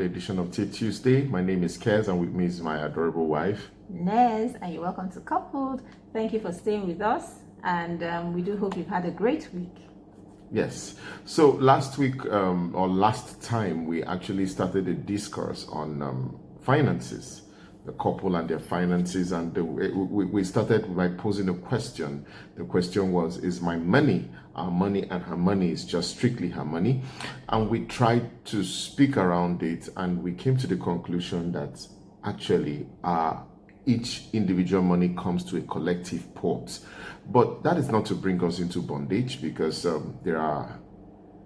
another edition of Tip Tuesday. My name is Kez, and with me is my adorable wife, Nez, and you're welcome to Coupled. Thank you for staying with us, and we do hope you've had a great week. Yes. So last week, or last time, we actually started a discourse on finances, the couple and their finances, and we started by posing a question. The question was, is my money our money, and her money is just strictly her money? And we tried to speak around it, and we came to the conclusion that actually each individual money comes to a collective pot. But that is not to bring us into bondage, because there are,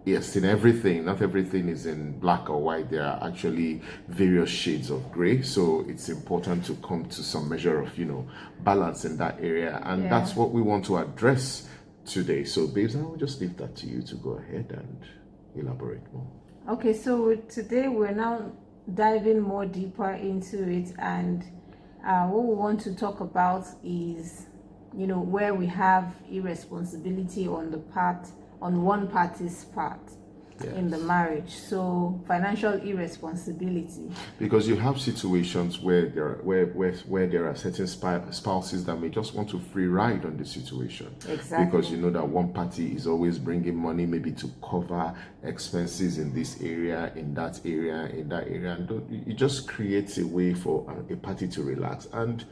yes, in everything, not everything is in black or white. There are actually various shades of gray. So it's important to come to some measure of, balance in that area. And that's what we want to address today. So babes, I will just leave that to you to go ahead and elaborate more. Okay, so today we're now diving more deeper into it, and what we want to talk about is, where we have irresponsibility on one party's part. Yes. In the marriage. So financial irresponsibility. Because you have situations where there are certain spouses that may just want to free ride on the situation. Exactly. Because you know that one party is always bringing money, maybe to cover expenses in this area, in that area, and it just creates a way for a party to relax. And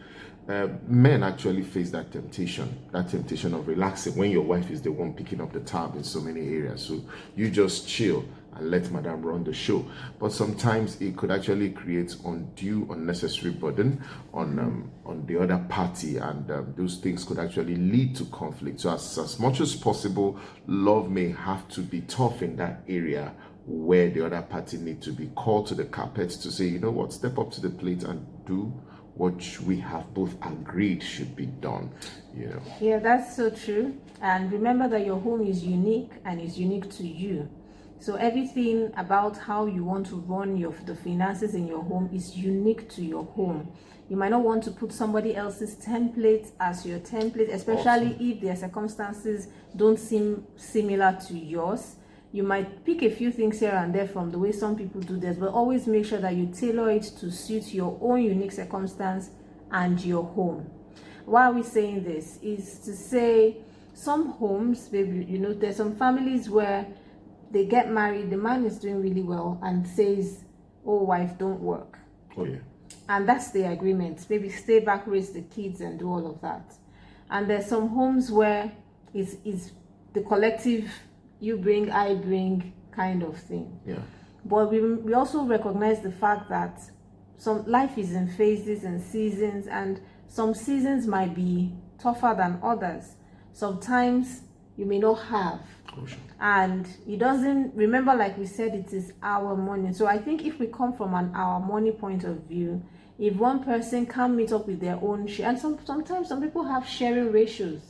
men actually face that temptation of relaxing when your wife is the one picking up the tab in so many areas. So you just chill and let madam run the show. But sometimes it could actually create unnecessary burden on the other party, and those things could actually lead to conflict. So as much as possible, love may have to be tough in that area where the other party needs to be called to the carpet to say, you know what, step up to the plate and do what we have both agreed should be done. Yeah, that's so true. And remember that your home is unique and is unique to you. So everything about how you want to run the finances in your home is unique to your home. You might not want to put somebody else's template as your template, especially if their circumstances don't seem similar to yours. You might pick a few things here and there from the way some people do this, but always make sure that you tailor it to suit your own unique circumstance and your home. Why are we saying this? Is to say some homes, maybe, there's some families where they get married, the man is doing really well and says, oh, wife, don't work. Oh, yeah. And that's the agreement. Maybe stay back, raise the kids and do all of that. And there's some homes where it's the collective, you bring, I bring kind of thing. Yeah. But we also recognize the fact that some life is in phases and seasons, and some seasons might be tougher than others. Sometimes you may not have. Oh, sure. And it doesn't, remember, like we said, it is our money. So I think if we come from our money point of view, if one person can't meet up with their own share, and sometimes some people have sharing ratios.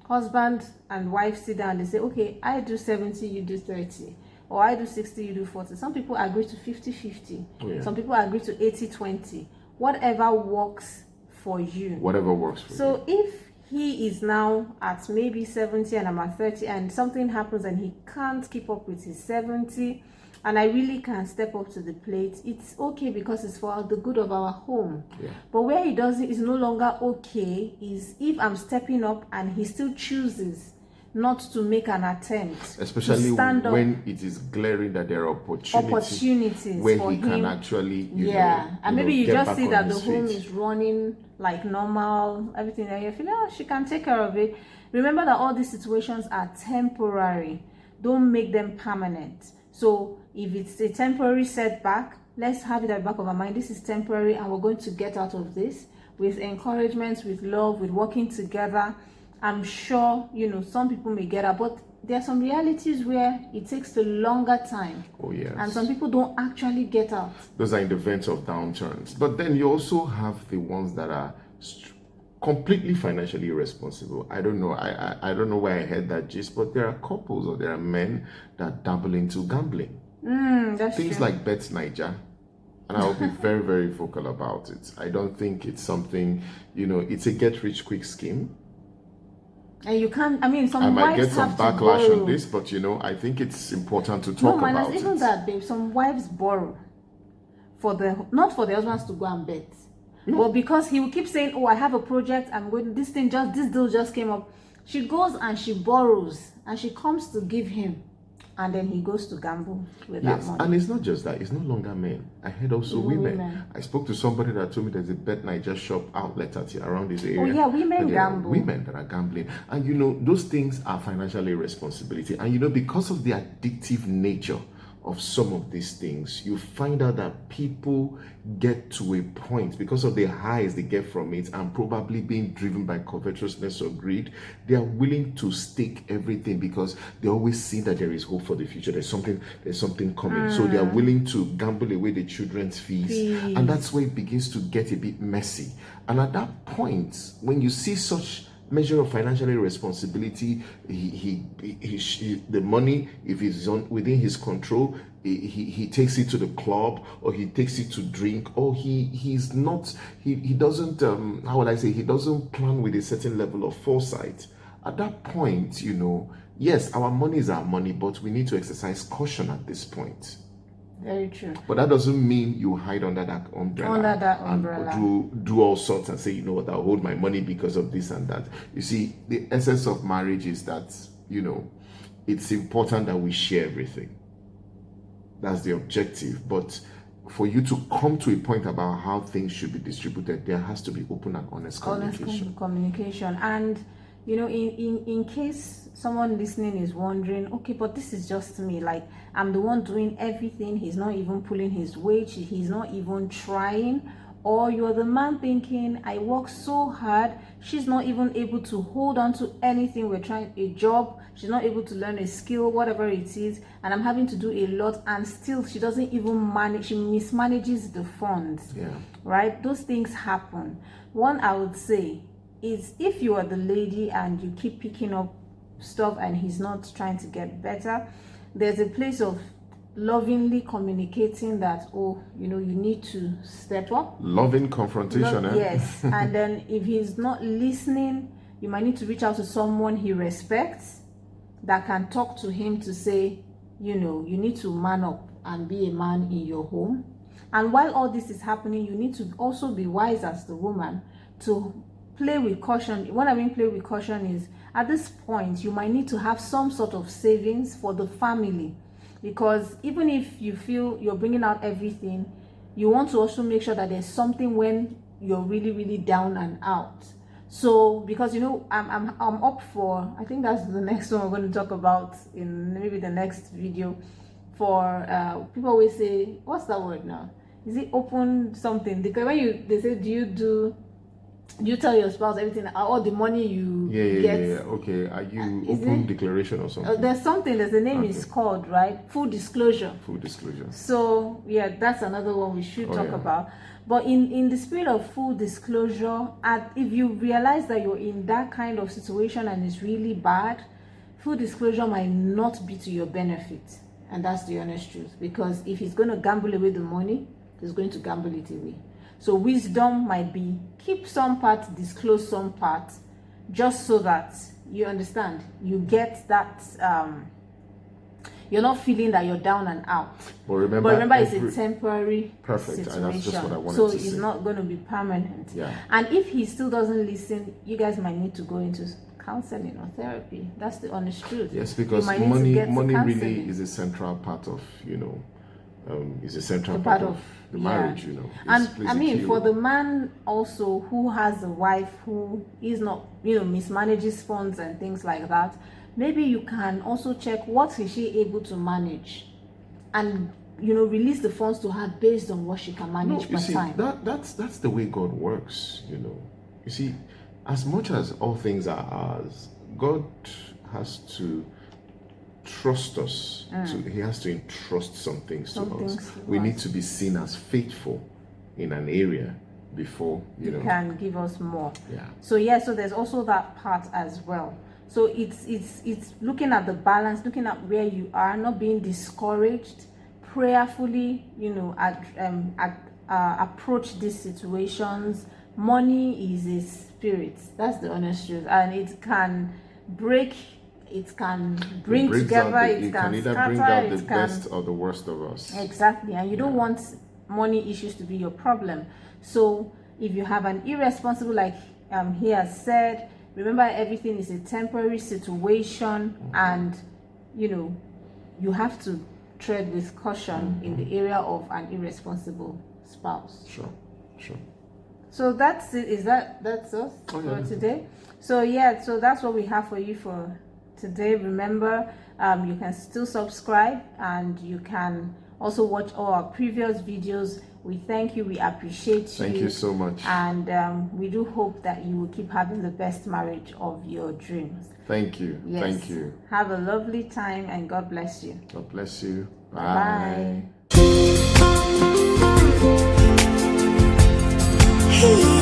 Husband and wife sit down and they say, okay, I do 70, you do 30. Or I do 60, you do 40. Some people agree to 50-50. Oh, yeah. Some people agree to 80-20. Whatever works for you. Whatever works for you. So if he is now at maybe 70 and I'm at 30 and something happens and he can't keep up with his 70 and I really can step up to the plate, it's okay because it's for the good of our home. Yeah. But where he doesn't, is no longer okay, is if I'm stepping up and he still chooses not to make an attempt. Especially when it is glaring that there are opportunities where for he him. Can actually, and maybe you just see that the home feet. is running like normal, everything that you feel, she can take care of it. Remember that all these situations are temporary. Don't make them permanent. So if it's a temporary setback, let's have it at the back of our mind. This is temporary and we're going to get out of this with encouragement, with love, with working together. I'm sure, some people may get out, but there are some realities where it takes a longer time. Oh, yes. And some people don't actually get out. Those are in the event of downturns. But then you also have the ones that are completely financially irresponsible. I don't know. I don't know where I heard that gist, but there are couples or there are men that dabble into gambling. That's things true. like Bet Niger. And I'll be very, very vocal about it. I don't think it's something, it's a get-rich-quick scheme. And you can't, some I might wives get some have to backlash borrow. on this, but I think it's important to talk about even it. that, babe. Some wives borrow. not for the husbands to go and bet. No. But because he will keep saying, oh, I have a project, I'm going, this deal just came up. She goes and she borrows and she comes to give him, and then he goes to gamble with that money. And it's not just that, it's no longer men. I heard also women. I spoke to somebody that told me there's a Bet Naija shop outlet around this area. Oh yeah, women gamble. Women that are gambling. And you know, those things are financial irresponsibility. And you know, because of the addictive nature of some of these things, you find out that people get to a point, because of the highs they get from it and probably being driven by covetousness or greed, they are willing to stake everything because they always see that there is hope for the future. There's something coming. So they are willing to gamble away the children's fees. And that's where it begins to get a bit messy. And at that point, when you see such measure of financial irresponsibility, the money, if it's within his control, he takes it to the club, or he takes it to drink, or he doesn't how would I say, he doesn't plan with a certain level of foresight. At that point, you know, yes, our money is our money, but we need to exercise caution at this point. Very true. But that doesn't mean you hide under that umbrella. And do all sorts and say, you know what, I'll hold my money because of this and that. You see, the essence of marriage is that, you know, it's important that we share everything. That's the objective. But for you to come to a point about how things should be distributed, there has to be open and honest communication. And you know, in case someone listening is wondering, okay, but this is just me, like I'm the one doing everything, he's not even pulling his weight, he's not even trying. Or you're the man thinking, I work so hard, she's not even able to hold on to anything, we're trying a job, she's not able to learn a skill, whatever it is, and I'm having to do a lot, and still she doesn't even manage, she mismanages the funds. Right? Those things happen. One, I would say, is if you are the lady and you keep picking up stuff and he's not trying to get better, there's a place of lovingly communicating that, oh, you know, you need to step up. Loving confrontation. Yes. And then if he's not listening, you might need to reach out to someone he respects that can talk to him to say, you know, you need to man up and be a man in your home. And while all this is happening, you need to also be wise as the woman to play with caution. What I mean play with caution is, at this point, you might need to have some sort of savings for the family, because even if you feel you're bringing out everything, you want to also make sure that there's something when you're really, really down and out. So, because you know, I'm up for, I think that's the next one we're going to talk about in maybe the next video. For people always say, what's that word now? Is it open something? Because when they say, do you tell your spouse everything, all the money you get? Okay, are you open declaration or something? There's a name is called, right? Full disclosure. So yeah, that's another one we should talk about. But in the spirit of full disclosure, if you realize that you're in that kind of situation and it's really bad, full disclosure might not be to your benefit. And that's the honest truth. Because if he's going to gamble away the money, he's going to gamble it away. So wisdom might be, keep some part, disclose some part, just so that you understand, you get that, you're not feeling that you're down and out. But remember it's a temporary situation. And that's just what I wanted so to it's say. not going to be permanent. And if he still doesn't listen, you guys might need to go into counseling or therapy. That's the honest truth. Yes, because money really is a central part of, you know, is a central part of the marriage, you know. And I mean, for the man also who has a wife who is not, you know, mismanages funds and things like that, maybe you can also check what is she able to manage, and you know, release the funds to her based on what she can manage per time. That's the way God works, you know. You see, as much as all things are ours, God has to trust us. He has to entrust some things to us. We need to be seen as faithful in an area before, you know, can give us more. So there's also that part as well. So it's looking at the balance, looking at where you are, not being discouraged, prayerfully, you know, approach these situations. Money is a spirit. That's the honest truth, and it can break. It can bring together. It can either bring out the best or the worst of us. Exactly, and you don't want money issues to be your problem. So if you have an irresponsible, like he has said, remember everything is a temporary situation, and you have to tread with caution in the area of an irresponsible spouse. Sure. So that's it. That's us for today? So that's what we have for you for today. Remember, you can still subscribe, and you can also watch all our previous videos. We thank you. We appreciate you. Thank you so much. And we do hope that you will keep having the best marriage of your dreams. Thank you. Yes. Thank you. Have a lovely time, and God bless you. God bless you. Bye. Hey.